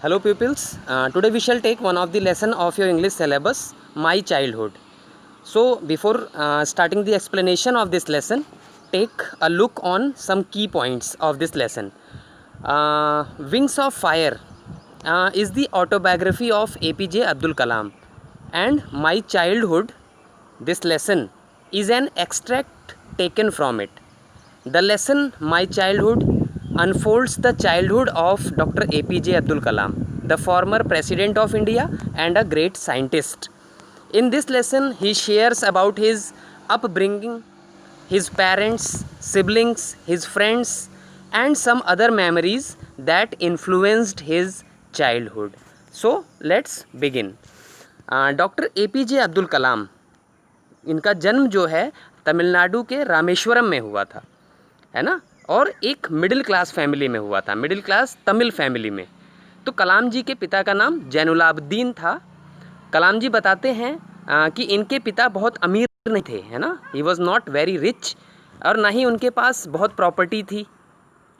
Hello pupils, today we shall take one of the lesson of your English syllabus, My Childhood. So before starting the explanation of this lesson, take a look on some key points of this lesson. Wings of Fire is the autobiography of APJ Abdul Kalam, and My Childhood, this lesson, is an extract taken from it. The lesson My Childhood unfolds the childhood of Dr. APJ Abdul Kalam, the former President of India and a great scientist. In this lesson, he shares about his upbringing, his parents, siblings, his friends, and some other memories that influenced his childhood. So, let's begin. Doctor APJ Abdul Kalam, इनका जन्म जो है तमिलनाडु के रामेश्वरम में हुआ था, है ना, और एक मिडिल क्लास फैमिली में हुआ था, मिडिल क्लास तमिल फैमिली में। तो कलाम जी के पिता का नाम जैनुलाब्दीन था। कलाम जी बताते हैं कि इनके पिता बहुत अमीर नहीं थे, है ना, he was not very rich, और ना ही उनके पास बहुत प्रॉपर्टी थी,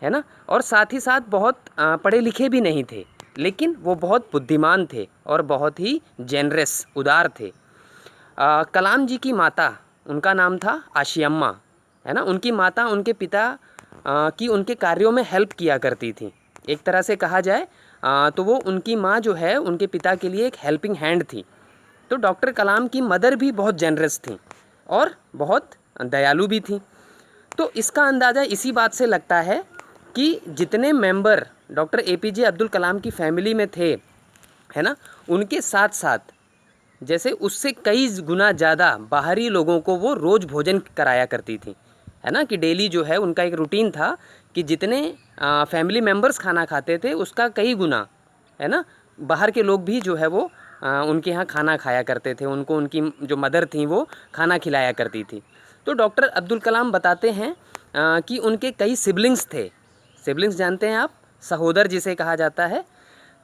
है ना, और साथ ही साथ बहुत पढ़े लिखे भी नहीं थे, लेकिन वो बहुत बुद्धिमान थे और बहुत ही जेनरस, उदार थे। कलाम जी की माता, उनका नाम था आशियम्मा, है ना, उनकी माता उनके पिता की उनके कार्यों में हेल्प किया करती थी। एक तरह से कहा जाए तो वो उनकी माँ जो है उनके पिता के लिए एक हेल्पिंग हैंड थी। तो डॉक्टर कलाम की मदर भी बहुत जेनरस थी और बहुत दयालु भी थी। तो इसका अंदाज़ा इसी बात से लगता है कि जितने मेंबर डॉक्टर APJ अब्दुल कलाम की फैमिली में थे, है ना, उनके साथ साथ जैसे उससे कई गुना ज़्यादा बाहरी लोगों को वो रोज़ भोजन कराया करती थी, है ना, कि डेली जो है उनका एक रूटीन था कि जितने फैमिली मेम्बर्स खाना खाते थे उसका कई गुना, है ना, बाहर के लोग भी जो है वो उनके यहाँ खाना खाया करते थे, उनको उनकी जो मदर थी वो खाना खिलाया करती थी। तो डॉक्टर अब्दुल कलाम बताते हैं कि उनके कई सिबलिंग्स थे। सिबलिंग्स जानते हैं आप, सहोदर जिसे कहा जाता है।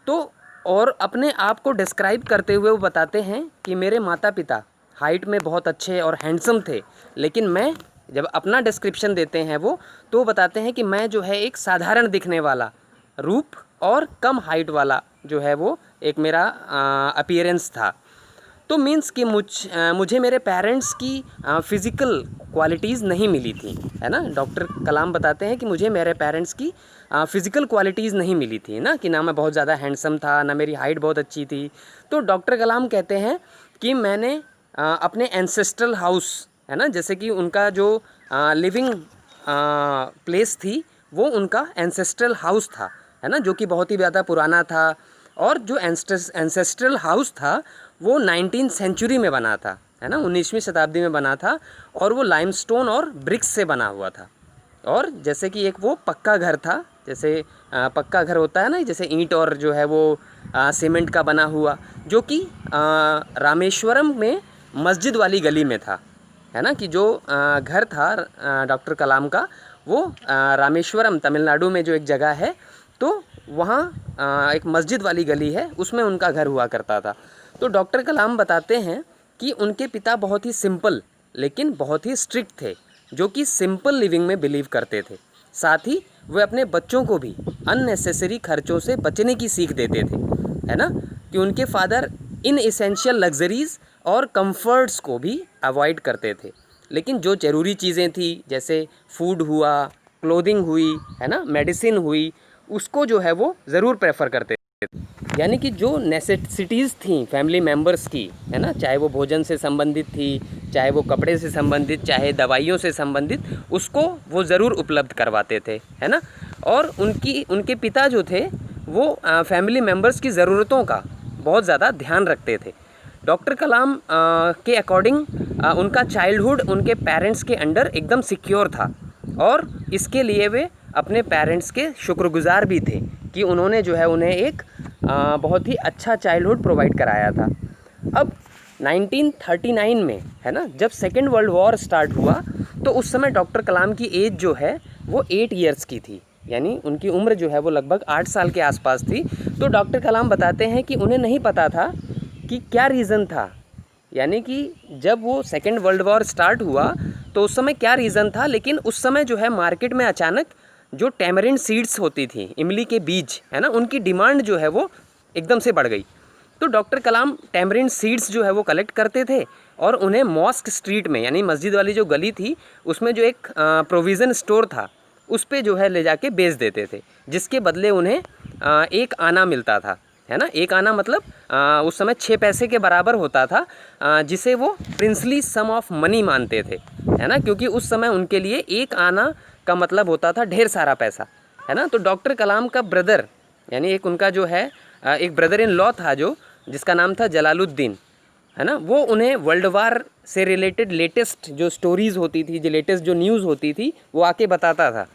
तो और अपने आप को डिस्क्राइब करते हुए वो बताते हैं कि मेरे माता पिता हाइट में बहुत अच्छे और हैंडसम थे, लेकिन मैं जब अपना डिस्क्रिप्शन देते हैं वो, तो वो बताते हैं कि मैं जो है एक साधारण दिखने वाला रूप और कम हाइट वाला जो है वो एक मेरा अपीयरेंस था। तो मीन्स कि मुझे मेरे पेरेंट्स की फ़िज़िकल क्वालिटीज़ नहीं मिली थी, है ना। डॉक्टर कलाम बताते हैं कि मुझे मेरे पेरेंट्स की फ़िज़िकल क्वालिटीज़ नहीं मिली थी, ना, कि ना मैं बहुत ज़्यादा हैंडसम था, ना मेरी हाइट बहुत अच्छी थी। तो डॉक्टर कलाम कहते हैं कि मैंने अपने एंसेस्ट्रल हाउस, है ना, जैसे कि उनका जो लिविंग प्लेस थी वो उनका एंसेस्ट्रल हाउस था, है ना, जो कि बहुत ही ज़्यादा पुराना था। और जो एंसेस्ट्रल हाउस था वो 19th सेंचुरी में बना था, है ना, 19वीं शताब्दी में बना था, और वो लाइमस्टोन और ब्रिक्स से बना हुआ था। और जैसे कि एक वो पक्का घर था, जैसे पक्का घर होता है ना, जैसे ईंट और जो है वो सीमेंट का बना हुआ, जो कि रामेश्वरम में मस्जिद वाली गली में था, है ना, कि जो घर था डॉक्टर कलाम का वो रामेश्वरम तमिलनाडु में जो एक जगह है, तो वहाँ एक मस्जिद वाली गली है, उसमें उनका घर हुआ करता था। तो डॉक्टर कलाम बताते हैं कि उनके पिता बहुत ही सिंपल लेकिन बहुत ही स्ट्रिक्ट थे, जो कि सिंपल लिविंग में बिलीव करते थे। साथ ही वे अपने बच्चों को भी अननेसेसरी खर्चों से बचने की सीख देते थे, है ना, कि उनके फादर इन एसेंशियल लग्जरीज़ और कंफर्ट्स को भी अवॉइड करते थे, लेकिन जो ज़रूरी चीज़ें थी जैसे फूड हुआ, क्लोथिंग हुई, है ना, मेडिसिन हुई, उसको जो है वो ज़रूर प्रेफर करते थे। यानी कि जो नेसेसिटीज़ थी फैमिली मेम्बर्स की, है ना, चाहे वो भोजन से संबंधित थी, चाहे वो कपड़े से संबंधित, चाहे दवाइयों से संबंधित, उसको वो ज़रूर उपलब्ध करवाते थे, है ना। और उनके पिता जो थे वो फैमिली मेम्बर्स की ज़रूरतों का बहुत ज़्यादा ध्यान रखते थे। डॉक्टर कलाम के अकॉर्डिंग उनका चाइल्डहुड उनके पेरेंट्स के अंडर एकदम सिक्योर था, और इसके लिए वे अपने पेरेंट्स के शुक्रगुज़ार भी थे कि उन्होंने जो है उन्हें एक बहुत ही अच्छा चाइल्डहुड प्रोवाइड कराया था। अब 1939 में, है ना, जब सेकेंड वर्ल्ड वॉर स्टार्ट हुआ, तो उस समय डॉक्टर कलाम की एज जो है वो 8 ईयर्स की थी, यानी उनकी उम्र जो है वो लगभग 8 साल के आसपास थी। तो डॉक्टर कलाम बताते हैं कि उन्हें नहीं पता था कि क्या रीज़न था, यानी कि जब वो सेकेंड वर्ल्ड वॉर स्टार्ट हुआ तो उस समय क्या रीज़न था, लेकिन उस समय जो है मार्केट में अचानक जो टैमरिंड सीड्स होती थी, इमली के बीज, है ना, उनकी डिमांड जो है वो एकदम से बढ़ गई। तो डॉक्टर कलाम टैमरिंड सीड्स जो है वो कलेक्ट करते थे और उन्हें मॉस्क स्ट्रीट में, यानी मस्जिद वाली जो गली थी उसमें जो एक प्रोविज़न स्टोर था उस पे जो है ले जाके बेच देते थे, जिसके बदले उन्हें 1 आना मिलता था, है ना। 1 आना मतलब उस समय 6 पैसे के बराबर होता था, जिसे वो प्रिंसली सम ऑफ मनी मानते थे, है ना, क्योंकि उस समय उनके लिए 1 आना का मतलब होता था ढेर सारा पैसा, है ना। तो डॉक्टर कलाम का ब्रदर, यानी एक उनका जो है एक ब्रदर इन लॉ था जो, जिसका नाम था जलालुद्दीन, है ना, वो उन्हें वर्ल्ड वार से रिलेटेड लेटेस्ट जो स्टोरीज़ होती थी, जो लेटेस्ट जो न्यूज़ होती थी वो आके बताता था,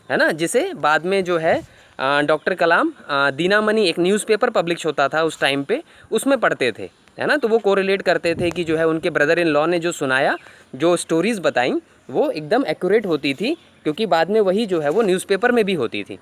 है ना, जिसे बाद में जो है डॉक्टर कलाम दीनामणि एक न्यूज़पेपर पब्लिश होता था उस टाइम पे, उसमें पढ़ते थे, है ना। तो वो कोरिलेट करते थे कि जो है उनके ब्रदर इन लॉ ने जो सुनाया, जो स्टोरीज़ बताई वो एकदम एक्यूरेट होती थी, क्योंकि बाद में वही जो है वो न्यूज़पेपर में भी होती थी।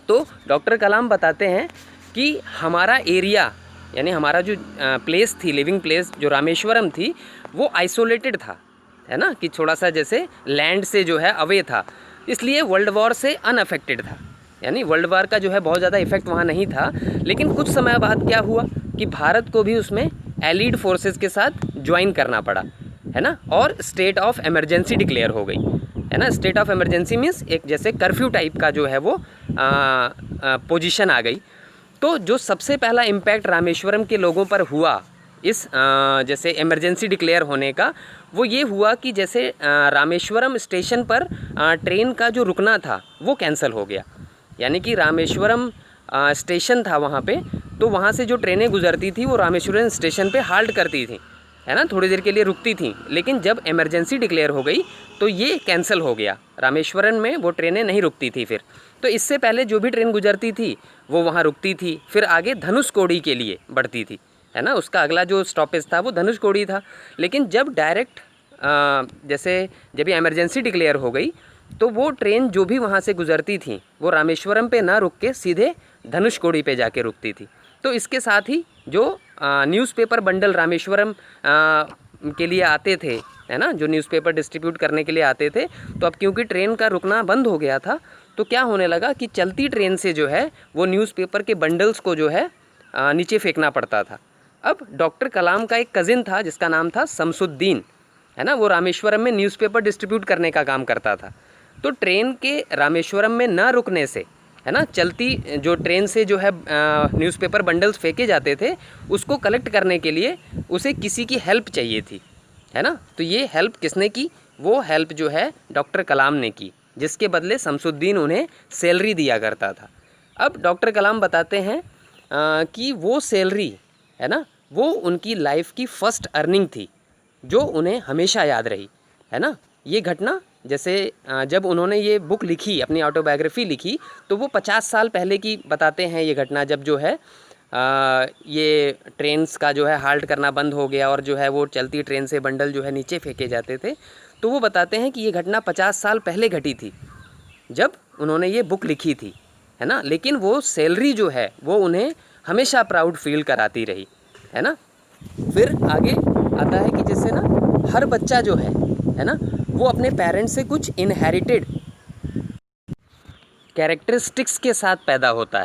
तो डॉक्टर कलाम बताते हैं कि हमारा एरिया, यानी हमारा जो प्लेस थी, लिविंग प्लेस जो रामेश्वरम थी, वो आइसोलेटेड था, है ना, कि थोड़ा सा जैसे लैंड से जो है अवे था, इसलिए वर्ल्ड वॉर से अनअफेक्टेड था, यानी वर्ल्ड वार का जो है बहुत ज़्यादा इफेक्ट वहाँ नहीं था। लेकिन कुछ समय बाद क्या हुआ कि भारत को भी उसमें एलीड फोर्सेस के साथ ज्वाइन करना पड़ा, है ना, और स्टेट ऑफ इमरजेंसी डिक्लेयर हो गई, है ना। स्टेट ऑफ इमरजेंसी मीन्स एक जैसे कर्फ्यू टाइप का जो है वो पोजीशन आ गई। तो जो सबसे पहला इम्पैक्ट रामेश्वरम के लोगों पर हुआ इस जैसे इमरजेंसी डिक्लेयर होने का, वो ये हुआ कि जैसे रामेश्वरम स्टेशन पर ट्रेन का जो रुकना था वो कैंसिल हो गया, यानी कि रामेश्वरम स्टेशन था वहाँ पे, तो वहाँ से जो ट्रेनें गुजरती थी वो रामेश्वरम स्टेशन पे हाल्ट करती थी, है ना, थोड़ी देर के लिए रुकती थी। लेकिन जब इमरजेंसी डिक्लेयर हो गई तो ये कैंसिल हो गया, रामेश्वरम में वो ट्रेनें नहीं रुकती थी फिर। तो इससे पहले जो भी ट्रेन गुजरती थी वो वहाँ रुकती थी, फिर आगे धनुषकोडी के लिए बढ़ती थी, है ना, उसका अगला जो स्टॉपेज था वो धनुषकोडी था। लेकिन जब डायरेक्ट जैसे जब ये इमरजेंसी डिक्लेयर हो गई तो वो ट्रेन जो भी वहाँ से गुजरती थी वो रामेश्वरम पे ना रुक के सीधे धनुषकोडी पे जाके रुकती थी। तो इसके साथ ही जो न्यूज़पेपर बंडल रामेश्वरम के लिए आते थे, है ना, जो न्यूज़पेपर डिस्ट्रीब्यूट करने के लिए आते थे, तो अब क्योंकि ट्रेन का रुकना बंद हो गया था तो क्या होने लगा कि चलती ट्रेन से जो है वो न्यूज़पेपर के बंडल्स को जो है नीचे फेंकना पड़ता था। अब डॉक्टर कलाम का एक कज़िन था जिसका नाम था शमसुद्दीन, है ना, वो रामेश्वरम में न्यूज़पेपर डिस्ट्रीब्यूट करने का काम करता था। तो ट्रेन के रामेश्वरम में न रुकने से, है ना, चलती जो ट्रेन से जो है न्यूज़पेपर बंडल्स फेंके जाते थे उसको कलेक्ट करने के लिए उसे किसी की हेल्प चाहिए थी, है ना। तो ये हेल्प किसने की? वो हेल्प जो है डॉक्टर कलाम ने की, जिसके बदले शमसुद्दीन उन्हें सैलरी दिया करता था। अब डॉक्टर कलाम बताते हैं कि वो सैलरी, है ना, वो उनकी लाइफ की फ़र्स्ट अर्निंग थी जो उन्हें हमेशा याद रही, है ना। ये घटना जैसे जब उन्होंने ये बुक लिखी, अपनी ऑटोबायोग्राफी लिखी, तो वो 50 साल पहले की बताते हैं ये घटना, जब जो है ये ट्रेन्स का जो है हाल्ट करना बंद हो गया और जो है वो चलती ट्रेन से बंडल जो है नीचे फेंके जाते थे। तो वो बताते हैं कि ये घटना 50 साल पहले घटी थी जब उन्होंने ये बुक लिखी थी, है ना। लेकिन वो सैलरी जो है वो उन्हें हमेशा प्राउड फील कराती रही, है ना। फिर आगे आता है कि जैसे ना हर बच्चा जो है ना, वो अपने पेरेंट्स से कुछ इनहेरिटेड कैरेक्टरिस्टिक्स के साथ पैदा होता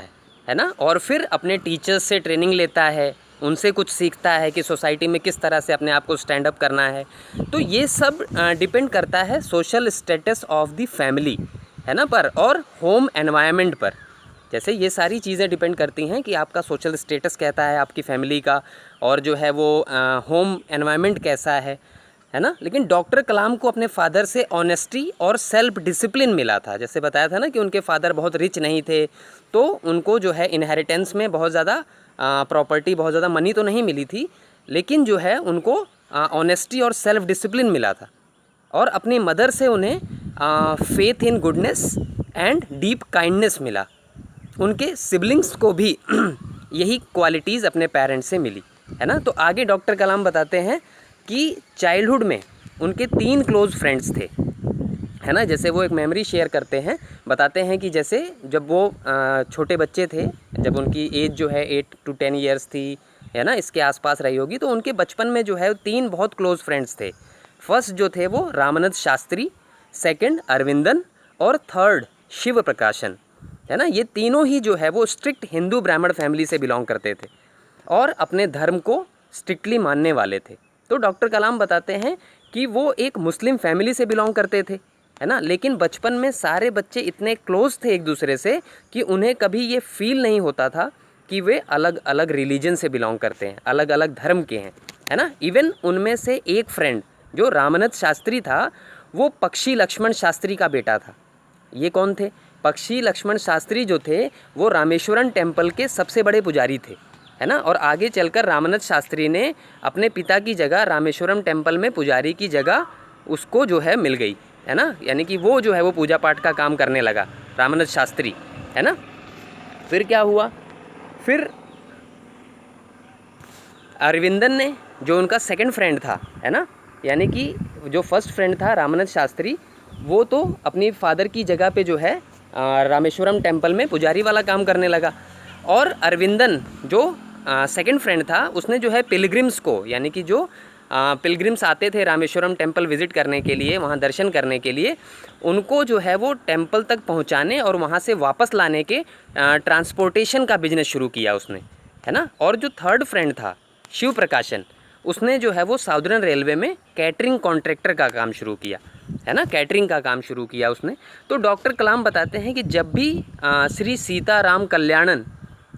है ना, और फिर अपने टीचर्स से ट्रेनिंग लेता है, उनसे कुछ सीखता है कि सोसाइटी में किस तरह से अपने आप को स्टैंड अप करना है। तो ये सब डिपेंड करता है social status of the family, है ना, पर और होम एनवायरनमेंट पर। जैसे ये सारी चीज़ें डिपेंड करती हैं कि आपका सोशल स्टेटस कहता है आपकी फैमिली का, और जो है वो होम एनवायरनमेंट कैसा है ना। लेकिन डॉक्टर कलाम को अपने फादर से ऑनेस्टी और सेल्फ डिसिप्लिन मिला था। जैसे बताया था ना कि उनके फादर बहुत रिच नहीं थे, तो उनको जो है इनहेरिटेंस में बहुत ज़्यादा प्रॉपर्टी, बहुत ज़्यादा मनी तो नहीं मिली थी, लेकिन जो है उनको ऑनेस्टी और सेल्फ डिसिप्लिन मिला था। और अपनी मदर से उन्हें faith in goodness and deep kindness मिला। उनके सिबलिंग्स को भी यही क्वालिटीज़ अपने पेरेंट्स से मिली, है ना। तो आगे डॉक्टर कलाम बताते हैं कि चाइल्डहुड में उनके 3 क्लोज़ फ्रेंड्स थे, है ना। जैसे वो एक मेमोरी शेयर करते हैं, बताते हैं कि जैसे जब वो छोटे बच्चे थे, जब उनकी एज जो है 8 to 10 ईयर्स थी, है ना, इसके आसपास रही होगी, तो उनके बचपन में जो है 3 बहुत क्लोज़ फ्रेंड्स थे। फर्स्ट जो थे वो रामानंद शास्त्री, सेकंड अरविंदन और थर्ड शिव प्रकाशन, है ना, ये तीनों ही जो है वो स्ट्रिक्ट हिंदू ब्राह्मण फैमिली से बिलोंग करते थे और अपने धर्म को स्ट्रिक्टली मानने वाले थे। तो डॉक्टर कलाम बताते हैं कि वो एक मुस्लिम फैमिली से बिलोंग करते थे, है ना, लेकिन बचपन में सारे बच्चे इतने क्लोज थे एक दूसरे से कि उन्हें कभी ये फील नहीं होता था कि वे अलग अलग रिलीजन से बिलोंग करते हैं, अलग अलग धर्म के हैं, है ना। इवन उनमें से एक फ्रेंड जो रामानंद शास्त्री था वो पक्षी लक्ष्मण शास्त्री का बेटा था। ये कौन थे? पक्षी लक्ष्मण शास्त्री जो थे वो रामेश्वरम टेम्पल के सबसे बड़े पुजारी थे, है ना, और आगे चलकर रामानंद शास्त्री ने अपने पिता की जगह रामेश्वरम टेम्पल में पुजारी की जगह उसको जो है मिल गई, है ना, यानी कि वो जो है वो पूजा पाठ का काम करने लगा रामानंद शास्त्री, है ना। फिर क्या हुआ? फिर अरविंदन ने, जो उनका सेकंड फ्रेंड था, है ना, यानी कि जो फर्स्ट फ्रेंड था रामानंद शास्त्री, वो तो अपनी फादर की जगह पे जो है रामेश्वरम टेम्पल में पुजारी वाला काम करने लगा, और अरविंदन जो सेकंड फ्रेंड था उसने जो है पिलग्रिम्स को, यानी कि जो पिलग्रिम्स आते थे रामेश्वरम टेम्पल विज़िट करने के लिए, वहाँ दर्शन करने के लिए, उनको जो है वो टेम्पल तक पहुँचाने और वहाँ से वापस लाने के ट्रांसपोर्टेशन का बिजनेस शुरू किया उसने, है ना। और जो थर्ड फ्रेंड था शिव प्रकाशन, उसने जो है वो साउदर्न रेलवे में कैटरिंग कॉन्ट्रैक्टर का काम शुरू किया, है ना, कैटरिंग का काम शुरू किया उसने। तो डॉक्टर कलाम बताते हैं कि जब भी श्री सीताराम कल्याणन,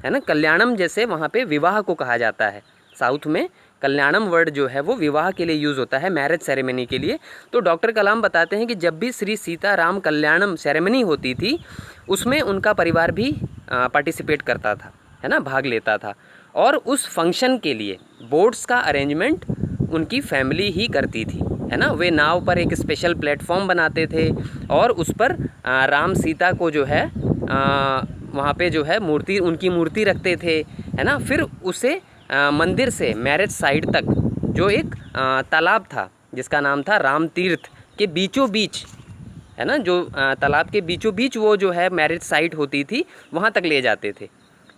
है ना, कल्याणम जैसे वहाँ पे विवाह को कहा जाता है, साउथ में कल्याणम वर्ड जो है वो विवाह के लिए यूज़ होता है, मैरिज सेरेमनी के लिए। तो डॉक्टर कलाम बताते हैं कि जब भी श्री सीताराम कल्याणम सेरेमनी होती थी उसमें उनका परिवार भी पार्टिसिपेट करता था, है ना, भाग लेता था, और उस फंक्शन के लिए बोट्स का अरेंजमेंट उनकी फैमिली ही करती थी, है ना। वे नाव पर एक स्पेशल प्लेटफॉर्म बनाते थे और उस पर राम सीता को जो है वहाँ पे जो है मूर्ति, उनकी मूर्ति रखते थे, है ना। फिर उसे मंदिर से मैरिज साइड तक जो एक तालाब था जिसका नाम था राम तीर्थ के बीचों बीच, है ना, जो तालाब के बीचों बीच वो जो है मैरिज साइट होती थी, वहाँ तक ले जाते थे।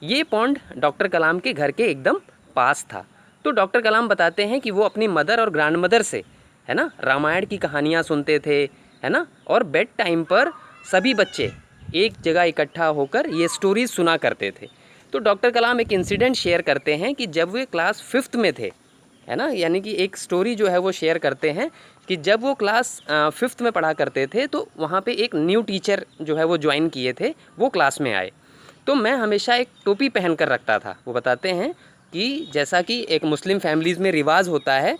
ये पॉन्ड डॉक्टर कलाम के घर के एकदम पास था। तो डॉक्टर कलाम बताते हैं कि वो अपनी मदर और ग्रैंड मदर से, है ना, रामायण की कहानियाँ सुनते थे, है ना, और बेड टाइम पर सभी बच्चे एक जगह इकट्ठा होकर ये स्टोरीज सुना करते थे। तो डॉक्टर कलाम एक इंसिडेंट शेयर करते हैं कि जब वे क्लास 5th में थे, है ना, यानी कि एक स्टोरी जो है वो शेयर करते हैं कि जब वो क्लास 5th में पढ़ा करते थे तो वहाँ पे एक न्यू टीचर जो है वो ज्वाइन किए थे, वो क्लास में आए। तो मैं हमेशा एक टोपी पहन कर रखता था। वो बताते हैं कि जैसा कि एक मुस्लिम फैमिलीज़ में रिवाज होता है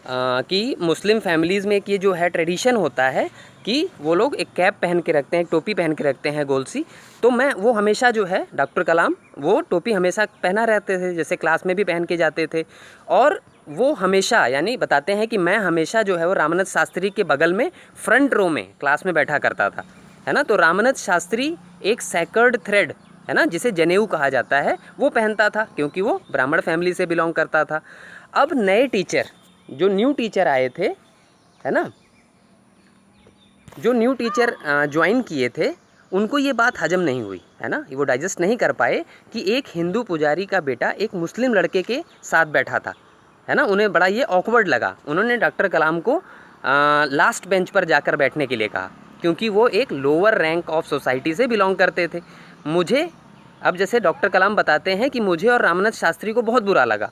कि मुस्लिम फैमिलीज़ में एक ये जो है ट्रेडिशन होता है कि वो लोग एक कैप पहन के रखते हैं, एक टोपी पहन के रखते हैं गोल सी। तो मैं वो हमेशा जो है डॉक्टर कलाम वो टोपी हमेशा पहना रहते थे, जैसे क्लास में भी पहन के जाते थे। और वो हमेशा, यानी बताते हैं कि मैं हमेशा जो है वो रामानंद शास्त्री के बगल में फ्रंट रो में क्लास में बैठा करता था, है ना। तो रामानंद शास्त्री एक सेकर्ड थ्रेड, है ना, जिसे जनेऊ कहा जाता है, वो पहनता था क्योंकि वो ब्राह्मण फैमिली से बिलोंग करता था। अब नए टीचर, जो न्यू टीचर आए थे, है ना, जो न्यू टीचर ज्वाइन किए थे, उनको ये बात हजम नहीं हुई, है ना, वो डाइजेस्ट नहीं कर पाए कि एक हिंदू पुजारी का बेटा एक मुस्लिम लड़के के साथ बैठा था, है ना। उन्हें बड़ा ये ऑकवर्ड लगा। उन्होंने डॉक्टर कलाम को लास्ट बेंच पर जाकर बैठने के लिए कहा क्योंकि वो एक लोअर रैंक ऑफ सोसाइटी से बिलोंग करते थे। मुझे, अब जैसे डॉक्टर कलाम बताते हैं कि मुझे और रामानंद शास्त्री को बहुत बुरा लगा,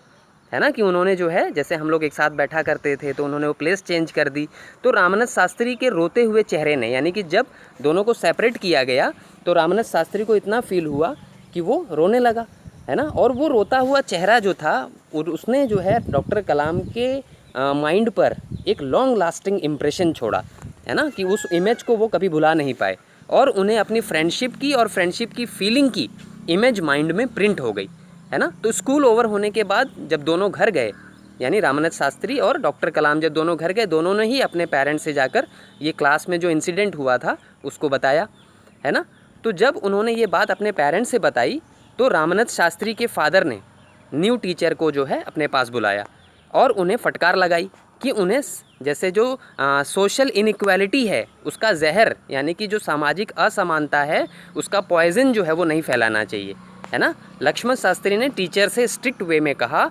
है ना, कि उन्होंने जो है, जैसे हम लोग एक साथ बैठा करते थे तो उन्होंने वो प्लेस चेंज कर दी। तो रामानंद शास्त्री के रोते हुए चेहरे ने, यानी कि जब दोनों को सेपरेट किया गया तो रामानंद शास्त्री को इतना फील हुआ कि वो रोने लगा, है ना। और वो रोता हुआ चेहरा जो था उसने जो है डॉक्टर कलाम के माइंड पर एक लॉन्ग लास्टिंग इम्प्रेशन छोड़ा, है ना, कि उस इमेज को वो कभी भुला नहीं पाए और उन्हें अपनी फ्रेंडशिप की और फ्रेंडशिप की फीलिंग की इमेज माइंड में प्रिंट हो गई, है ना। तो स्कूल ओवर होने के बाद जब दोनों घर गए, यानी रामानंद शास्त्री और डॉक्टर कलाम जब दोनों घर गए, दोनों ने ही अपने पेरेंट्स से जाकर ये क्लास में जो इंसिडेंट हुआ था उसको बताया, है ना। तो जब उन्होंने ये बात अपने पेरेंट्स से बताई तो रामानंद शास्त्री के फादर ने न्यू टीचर को जो है अपने पास बुलाया और उन्हें फटकार लगाई कि उन्हें जैसे जो सोशल इनइक्वालिटी है उसका जहर, यानी कि जो सामाजिक असमानता है उसका पॉइजन जो है वो नहीं फैलाना चाहिए, है ना। लक्ष्मण शास्त्री ने टीचर से स्ट्रिक्ट वे में कहा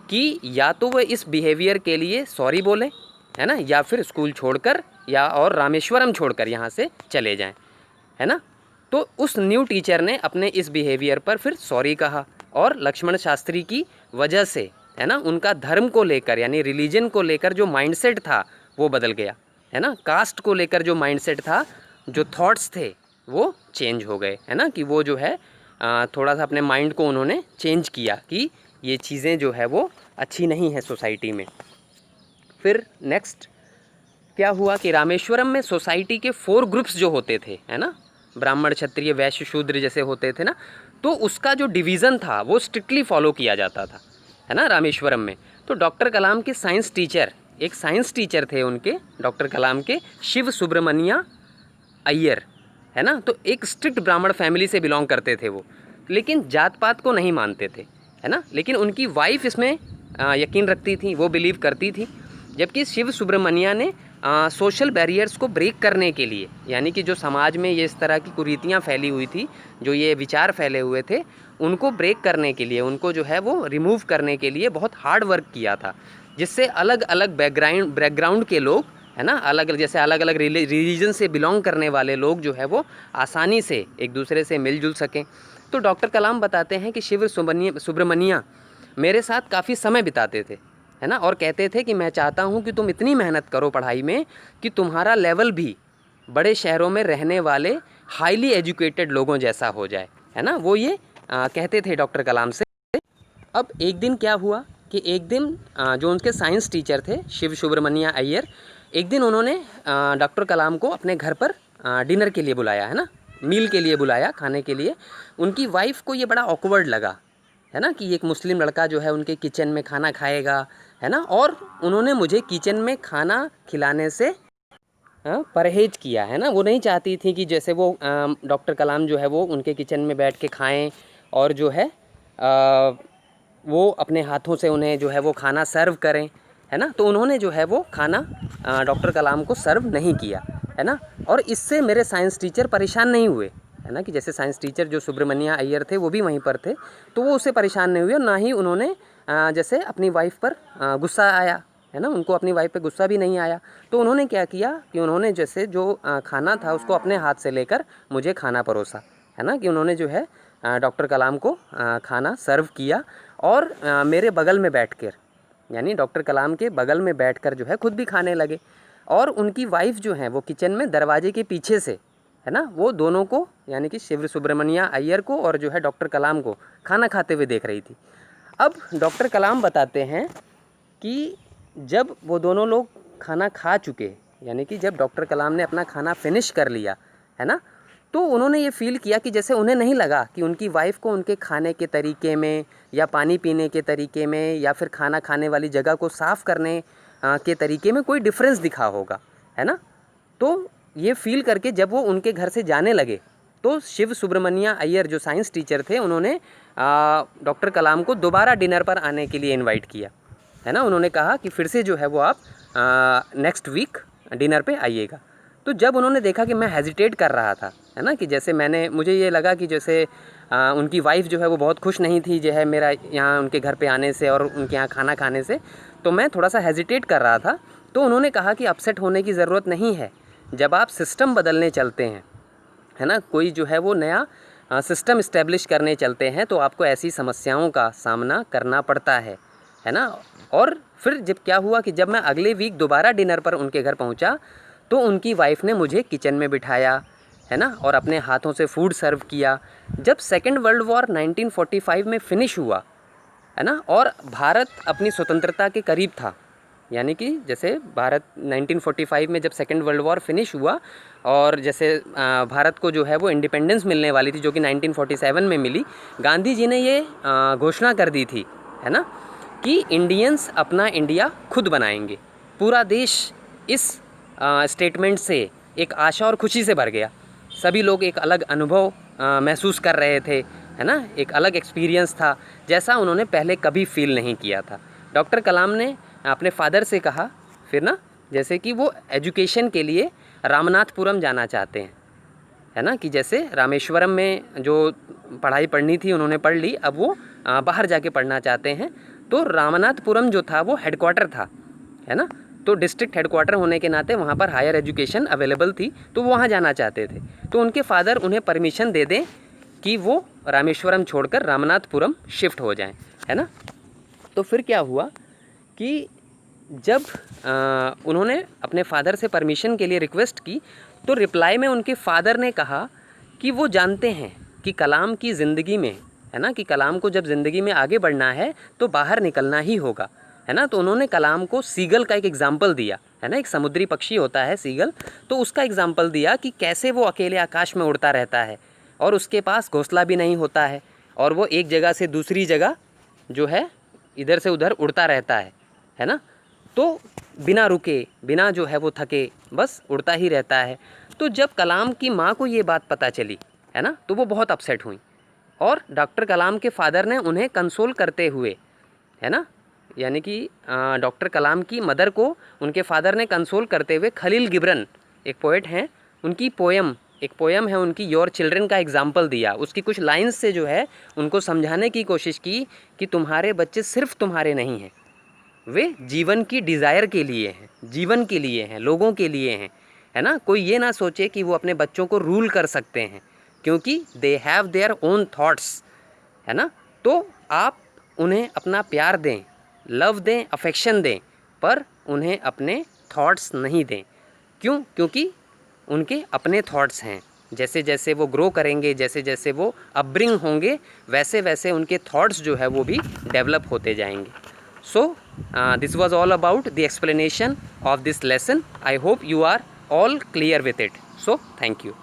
कि या तो वह इस बिहेवियर के लिए सॉरी बोलें, है ना, या फिर स्कूल छोड़कर या और रामेश्वरम छोड़कर यहाँ से चले जाएं। है ना। तो उस न्यू टीचर ने अपने इस बिहेवियर पर फिर सॉरी कहा और लक्ष्मण शास्त्री की वजह से, है ना, उनका धर्म को लेकर यानी रिलीजन को लेकर जो माइंडसेट था वो बदल गया, है ना। कास्ट को लेकर जो माइंडसेट था, जो थॉट्स थे वो चेंज हो गए, है ना, कि वो जो है थोड़ा सा अपने माइंड को उन्होंने चेंज किया कि ये चीज़ें जो है वो अच्छी नहीं है सोसाइटी में। फिर नेक्स्ट क्या हुआ कि रामेश्वरम में सोसाइटी के 4 ग्रुप्स जो होते थे, है ना, ब्राह्मण क्षत्रिय वैश्य शूद्र जैसे होते थे ना, तो उसका जो डिवीज़न था वो स्ट्रिक्टली फॉलो किया जाता था, है ना, रामेश्वरम में। तो डॉक्टर कलाम के साइंस टीचर, एक साइंस टीचर थे उनके डॉक्टर कलाम के, शिव सुब्रमण्या अय्यर, है ना। तो एक स्ट्रिक्ट ब्राह्मण फैमिली से बिलोंग करते थे वो, लेकिन जात पात को नहीं मानते थे, है ना। लेकिन उनकी वाइफ इसमें यकीन रखती थी, वो बिलीव करती थी। जबकि शिव सुब्रमण्या ने सोशल बैरियर्स को ब्रेक करने के लिए, यानी कि जो समाज में ये इस तरह की कुरीतियाँ फैली हुई थी, जो ये विचार फैले हुए थे, उनको ब्रेक करने के लिए, उनको जो है वो रिमूव करने के लिए बहुत हार्ड वर्क किया था, जिससे अलग अलग बैकग्राउंड के लोग, है ना, जैसे अलग अलग रिलीजन से बिलोंग करने वाले लोग जो है वो आसानी से एक दूसरे से मिलजुल सकें। तो डॉक्टर कलाम बताते हैं कि शिव सुब्रमण्या मेरे साथ काफ़ी समय बिताते थे, है ना, और कहते थे कि मैं चाहता हूँ कि तुम इतनी मेहनत करो पढ़ाई में कि तुम्हारा लेवल भी बड़े शहरों में रहने वाले हाईली एजुकेटेड लोगों जैसा हो जाए, है ना। वो ये कहते थे डॉक्टर कलाम से। अब एक दिन क्या हुआ कि एक दिन जो उनके साइंस टीचर थे शिव सुब्रमण्या अय्यर, एक दिन उन्होंने डॉक्टर कलाम को अपने घर पर डिनर के लिए बुलाया, है ना, मील के लिए बुलाया, खाने के लिए। उनकी वाइफ को ये बड़ा ऑकवर्ड लगा, है ना, कि एक मुस्लिम लड़का जो है उनके किचन में खाना खाएगा, है ना। और उन्होंने मुझे किचन में खाना खिलाने से परहेज किया, है ना। वो नहीं चाहती थी कि जैसे वो डॉक्टर कलाम जो है वो उनके किचन में बैठ के खाएं और जो है वो अपने हाथों से उन्हें जो है वो खाना सर्व करें, है ना। तो उन्होंने जो है वो खाना डॉक्टर कलाम को सर्व नहीं किया, है ना। और इससे मेरे साइंस टीचर परेशान नहीं हुए, है ना, कि जैसे साइंस टीचर जो सुब्रमण्या अय्यर थे वो भी वहीं पर थे, तो वो उससे परेशान नहीं हुए और ना ही उन्होंने जैसे अपनी वाइफ पर गुस्सा आया, है ना, उनको अपनी वाइफ पे गुस्सा भी नहीं आया। तो उन्होंने क्या किया कि उन्होंने जैसे जो खाना था उसको अपने हाथ से लेकर मुझे खाना परोसा, है ना, कि उन्होंने जो है डॉक्टर कलाम को खाना सर्व किया और मेरे बगल में बैठकर, यानी डॉक्टर कलाम के बगल में बैठकर जो है खुद भी खाने लगे। और उनकी वाइफ जो है वो किचन में दरवाजे के पीछे से, है ना, वो दोनों को यानी कि शिव सुब्रमण्या अय्यर को और जो है डॉक्टर कलाम को खाना खाते हुए देख रही थी। अब डॉक्टर कलाम बताते हैं कि जब वो दोनों लोग खाना खा चुके, यानी कि जब डॉक्टर कलाम ने अपना खाना फिनिश कर लिया, है ना, तो उन्होंने ये फ़ील किया कि जैसे उन्हें नहीं लगा कि उनकी वाइफ को उनके खाने के तरीके में या पानी पीने के तरीके में या फिर खाना खाने वाली जगह को साफ़ करने के तरीके में कोई डिफरेंस दिखा होगा, है ना। तो ये फ़ील करके जब वो उनके घर से जाने लगे तो शिव सुब्रमण्या अय्यर जो साइंस टीचर थे उन्होंने डॉक्टर कलाम को दोबारा डिनर पर आने के लिए इनवाइट किया, है ना। उन्होंने कहा कि फिर से जो है वो आप नेक्स्ट वीक डिनर पे आइएगा। तो जब उन्होंने देखा कि मैं हेजिटेट कर रहा था, है ना, कि जैसे मुझे ये लगा कि जैसे उनकी वाइफ जो है वो बहुत खुश नहीं थी जो है मेरा यहाँ उनके घर पे आने से और उनके यहाँ खाना खाने से, तो मैं थोड़ा सा हेजिटेट कर रहा था। तो उन्होंने कहा कि अपसेट होने की ज़रूरत नहीं है, जब आप सिस्टम बदलने चलते हैं, है ना, कोई जो है वो नया सिस्टम इस्टेब्लिश करने चलते हैं तो आपको ऐसी समस्याओं का सामना करना पड़ता है ना। और फिर जब क्या हुआ कि जब मैं अगले वीक दोबारा डिनर पर उनके घर पहुंचा तो उनकी वाइफ ने मुझे किचन में बिठाया, है ना, और अपने हाथों से फूड सर्व किया। जब सेकेंड वर्ल्ड वॉर 1945 में फिनिश हुआ, है ना, और भारत अपनी स्वतंत्रता के करीब था, यानी कि जैसे भारत 1945 में जब सेकेंड वर्ल्ड वॉर फिनिश हुआ और जैसे भारत को जो है वो इंडिपेंडेंस मिलने वाली थी जो कि 1947 में मिली, गांधी जी ने ये घोषणा कर दी थी, है ना, कि इंडियंस अपना इंडिया खुद बनाएंगे। पूरा देश इस स्टेटमेंट से एक आशा और खुशी से भर गया। सभी लोग एक अलग अनुभव महसूस कर रहे थे, है ना, एक अलग एक्सपीरियंस था जैसा उन्होंने पहले कभी फील नहीं किया था। डॉक्टर कलाम ने अपने फादर से कहा फिर ना, जैसे कि वो एजुकेशन के लिए रामनाथपुरम जाना चाहते हैं, है ना, कि जैसे रामेश्वरम में जो पढ़ाई पढ़नी थी उन्होंने पढ़ ली, अब वो बाहर जाके पढ़ना चाहते हैं। तो रामनाथपुरम जो था वो हेडक्वार्टर था, है ना। तो डिस्ट्रिक्ट हेडक्वार्टर होने के नाते वहाँ पर हायर एजुकेशन अवेलेबल थी, तो वो वहाँ जाना चाहते थे। तो उनके फादर उन्हें परमिशन दे दें कि वो रामेश्वरम छोड़कर रामनाथपुरम शिफ्ट हो जाएं, है ना। तो फिर क्या हुआ कि जब उन्होंने अपने फादर से परमिशन के लिए रिक्वेस्ट की, तो रिप्लाई में उनके फादर ने कहा कि वो जानते हैं कि कलाम की ज़िंदगी में, है ना, कि कलाम को जब ज़िंदगी में आगे बढ़ना है तो बाहर निकलना ही होगा, है ना। तो उन्होंने कलाम को सीगल का एक एग्जाम्पल दिया, है ना, एक समुद्री पक्षी होता है सीगल, तो उसका एग्जाम्पल दिया कि कैसे वो अकेले आकाश में उड़ता रहता है और उसके पास घोंसला भी नहीं होता है और वो एक जगह से दूसरी जगह जो है इधर से उधर उड़ता रहता है ना। तो बिना रुके, बिना जो है वो थके, बस उड़ता ही रहता है। तो जब कलाम की माँ को ये बात पता चली, है ना, तो वो बहुत अपसेट हुई और डॉक्टर कलाम के फादर ने उन्हें कंसोल करते हुए, है ना, यानी कि डॉक्टर कलाम की मदर को उनके फादर ने कंसोल करते हुए खलील गिब्रन एक पोएट हैं, उनकी एक पोयम है उनकी योर चिल्ड्रन का एग्जाम्पल दिया। उसकी कुछ लाइन्स से जो है उनको समझाने की कोशिश की कि तुम्हारे बच्चे सिर्फ तुम्हारे नहीं हैं, वे जीवन की डिज़ायर के लिए हैं, जीवन के लिए हैं, लोगों के लिए हैं, है ना। कोई ये ना सोचे कि वो अपने बच्चों को रूल कर सकते हैं, क्योंकि they have their own thoughts, है ना। तो आप उन्हें अपना प्यार दें, लव दें, अफेक्शन दें, पर उन्हें अपने थॉट्स नहीं दें। क्यों? क्योंकि उनके अपने थॉट्स हैं। जैसे जैसे वो ग्रो करेंगे, जैसे जैसे वो अपब्रिंग होंगे, वैसे वैसे उनके थॉट्स जो है वो भी डेवलप होते जाएंगे। So this was all about the explanation of this lesson. I hope you are all clear with it. So thank you.